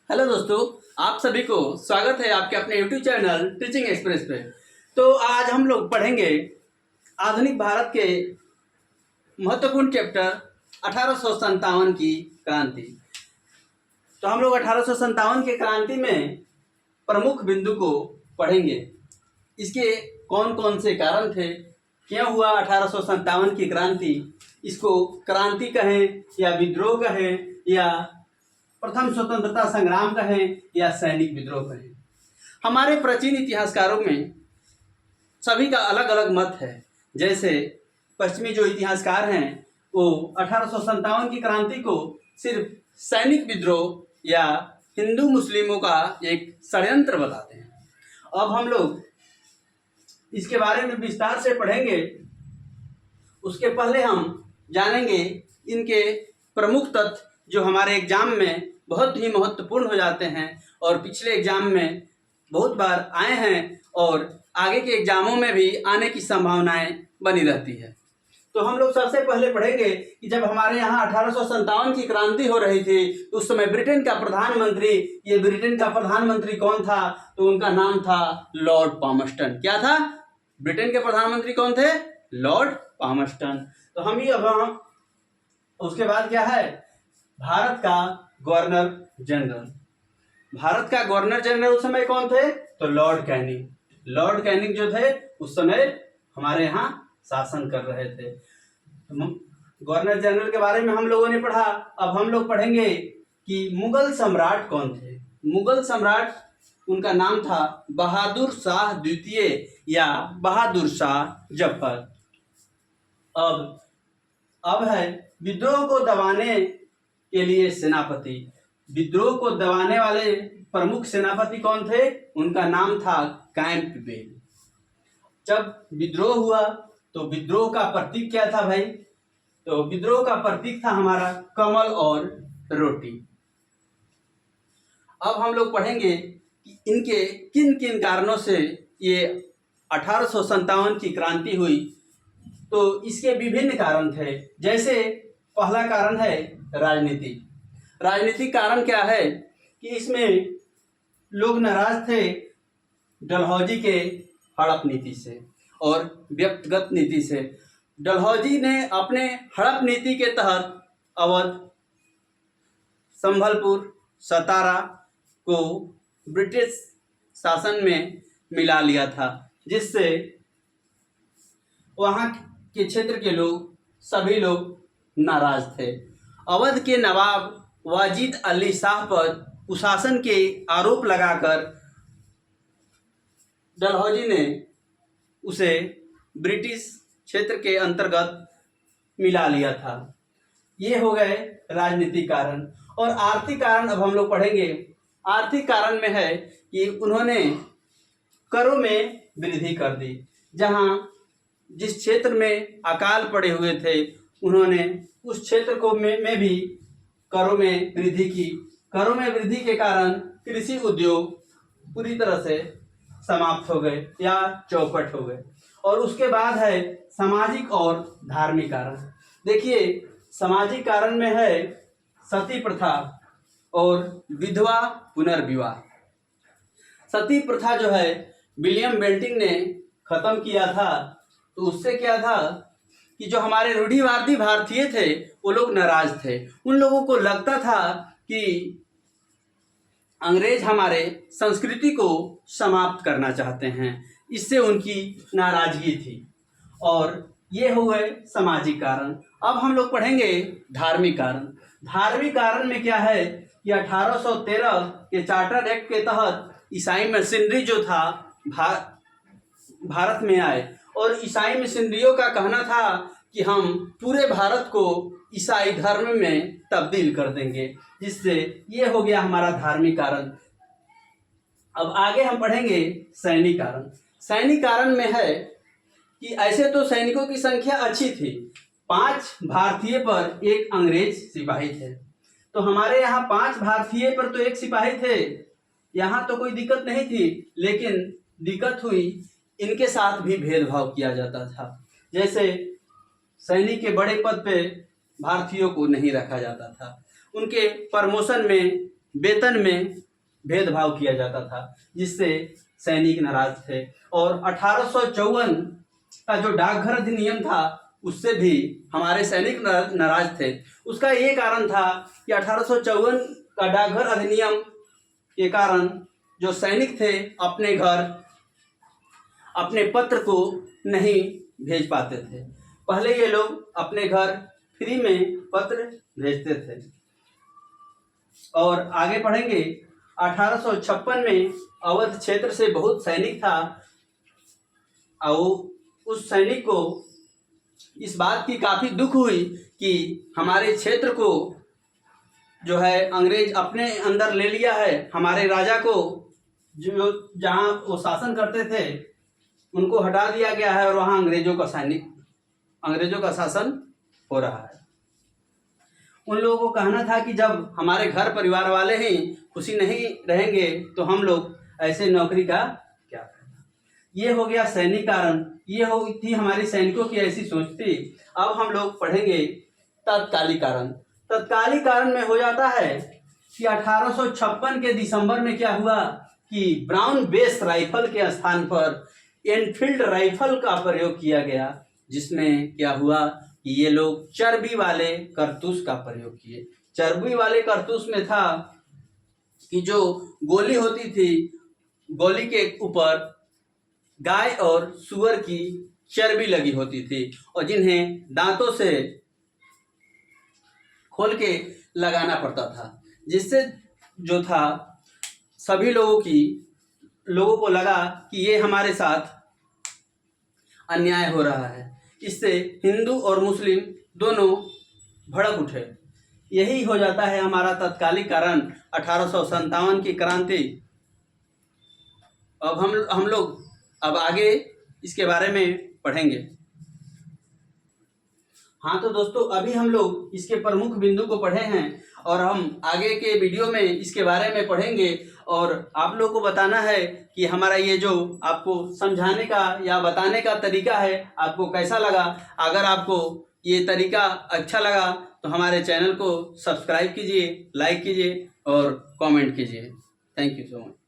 Hello दोस्तों, आप सभी को स्वागत है आपके अपने यूट्यूब चैनल टीचिंग एक्सप्रेस पे। तो आज हम लोग पढ़ेंगे आधुनिक भारत के महत्वपूर्ण चैप्टर 1857 की क्रांति। तो हम लोग 1857 के क्रांति में प्रमुख बिंदु को पढ़ेंगे। इसके कौन कौन से कारण थे, क्यों हुआ 1857 की क्रांति, इसको क्रांति कहें या विद्रोह कहें या प्रथम स्वतंत्रता संग्राम कहें या सैनिक विद्रोह कहें। हमारे प्राचीन इतिहासकारों में सभी का अलग अलग मत है। जैसे पश्चिमी जो इतिहासकार हैं वो 1857 की क्रांति को सिर्फ सैनिक विद्रोह या हिंदू मुस्लिमों का एक षड्यंत्र बताते हैं। अब हम लोग इसके बारे में विस्तार से पढ़ेंगे। उसके पहले हम जानेंगे इनके प्रमुख तथ्य जो हमारे एग्जाम में बहुत ही महत्वपूर्ण हो जाते हैं और पिछले एग्जाम में बहुत बार आए हैं और आगे के एग्जामों में भी आने की संभावनाएं बनी रहती है। तो हम लोग सबसे पहले पढ़ेंगे कि जब हमारे यहाँ 1857 की क्रांति हो रही थी तो उस समय ब्रिटेन का प्रधानमंत्री कौन था? तो उनका नाम था लॉर्ड पामस्टन। क्या था? ब्रिटेन के प्रधानमंत्री कौन थे? Lord Palmerston. तो हम उसके बाद क्या है? भारत का गवर्नर जनरल उस समय कौन थे? तो लॉर्ड कैनिंग जो थे उस समय हमारे यहाँ शासन कर रहे थे। गवर्नर जनरल के बारे में हम लोगों ने पढ़ा। अब हम लोग पढ़ेंगे कि मुगल सम्राट कौन थे। मुगल सम्राट, उनका नाम था बहादुर शाह द्वितीय या बहादुर शाह जफर। अब है विद्रोह को दबाने के लिए सेनापति। विद्रोह को दबाने वाले प्रमुख सेनापति कौन थे? उनका नाम था कैंपबेल। जब विद्रोह हुआ तो विद्रोह का प्रतीक क्या था भाई? तो विद्रोह का प्रतीक था हमारा कमल और रोटी। अब हम लोग पढ़ेंगे कि इनके किन किन कारणों से ये 1857 की क्रांति हुई। तो इसके विभिन्न कारण थे। जैसे पहला कारण है राजनीतिक कारण क्या है कि इसमें लोग नाराज थे डलहौजी के हड़प नीति से और व्यक्तिगत नीति से। डलहौजी ने अपने हड़प नीति के तहत अवध, संभलपुर, सतारा को ब्रिटिश शासन में मिला लिया था, जिससे वहाँ के क्षेत्र के सभी लोग नाराज थे। अवध के नवाब वाजिद अली शाह पर कुशासन के आरोप लगाकर डलहौजी ने उसे ब्रिटिश क्षेत्र के अंतर्गत मिला लिया था। ये हो गए राजनीतिक कारण। और आर्थिक कारण अब हम लोग पढ़ेंगे। आर्थिक कारण में है कि उन्होंने करों में वृद्धि कर दी। जहाँ जिस क्षेत्र में अकाल पड़े हुए थे उन्होंने उस क्षेत्र को में भी करों में वृद्धि की। करों में वृद्धि के कारण कृषि उद्योग पूरी तरह से समाप्त हो गए या चौपट हो गए। और उसके बाद है सामाजिक और धार्मिक कारण। देखिए, सामाजिक कारण में है सती प्रथा और विधवा पुनर्विवाह। सती प्रथा जो है विलियम बेंटिंग ने खत्म किया था। तो उससे क्या था कि जो हमारे रूढ़िवादी भारतीय थे वो लोग नाराज थे। उन लोगों को लगता था कि अंग्रेज हमारे संस्कृति को समाप्त करना चाहते हैं। इससे उनकी नाराजगी थी। और ये हो गए सामाजिक कारण। अब हम लोग पढ़ेंगे धार्मिक कारण। धार्मिक कारण में क्या है कि 1813 के चार्टर एक्ट के तहत ईसाई मिशनरी जो था भारत में आए और ईसाई मिशनरियों का कहना था कि हम पूरे भारत को ईसाई धर्म में तब्दील कर देंगे, जिससे ये हो गया हमारा धार्मिक कारण। अब आगे हम पढ़ेंगे सैनिक कारण। सैनिक कारण में है कि ऐसे तो सैनिकों की संख्या अच्छी थी, 5 भारतीय पर 1 अंग्रेज सिपाही थे। तो हमारे यहाँ 5 भारतीय पर तो 1 सिपाही थे, यहाँ तो कोई दिक्कत नहीं थी। लेकिन दिक्कत हुई, इनके साथ भी भेदभाव किया जाता था। जैसे सैनिक के बड़े पद पे भारतीयों को नहीं रखा जाता था। उनके प्रमोशन में वेतन में भेदभाव किया जाता था, जिससे सैनिक नाराज थे। और 1854 का जो डाकघर अधिनियम था उससे भी हमारे सैनिक नाराज थे। उसका ये कारण था कि 1854 का डाकघर अधिनियम के कारण जो सैनिक थे अपने घर अपने पत्र को नहीं भेज पाते थे। पहले ये लोग अपने घर फ्री में पत्र भेजते थे। और आगे पढ़ेंगे 1856 में अवध क्षेत्र से बहुत सैनिक था और उस सैनिक को इस बात की काफ़ी दुख हुई कि हमारे क्षेत्र को जो है अंग्रेज अपने अंदर ले लिया है, हमारे राजा को जो जहाँ वो शासन करते थे उनको हटा दिया गया है और वहाँ अंग्रेजों का शासन हो रहा है। उन लोगों को कहना था कि जब हमारे घर परिवार वाले ही खुशी नहीं रहेंगे तो हम लोग ऐसे नौकरी का क्या फायदा। ये हो गया सैनिक कारण, ये हो थी हमारी सैनिकों की ऐसी सोच थी। अब हम लोग पढ़ेंगे तत्कालीन कारण। तत्कालीन कारण में हो जाता है कि 1856 के दिसंबर में क्या हुआ कि ब्राउन बेस राइफल के स्थान पर एनफील्ड राइफल का प्रयोग किया गया, जिसमें क्या हुआ कि ये लोग चर्बी वाले कारतूस का प्रयोग किए। चर्बी वाले कारतूस में था कि जो गोली होती थी, गोली के ऊपर गाय और सूअर की चर्बी लगी होती थी और जिन्हें दांतों से खोल के लगाना पड़ता था, जिससे जो था सभी लोगों को लगा कि ये हमारे साथ अन्याय हो रहा है। इससे हिंदू और मुस्लिम दोनों भड़क उठे। यही हो जाता है हमारा तत्कालीन कारण 1857 की क्रांति। अब हम लोग अब आगे इसके बारे में पढ़ेंगे। हाँ तो दोस्तों, अभी हम लोग इसके प्रमुख बिंदु को पढ़े हैं और हम आगे के वीडियो में इसके बारे में पढ़ेंगे और आप लोगों को बताना है कि हमारा ये जो आपको समझाने का या बताने का तरीका है आपको कैसा लगा। अगर आपको ये तरीका अच्छा लगा तो हमारे चैनल को सब्सक्राइब कीजिए, लाइक कीजिए और कमेंट कीजिए। Thank you so much.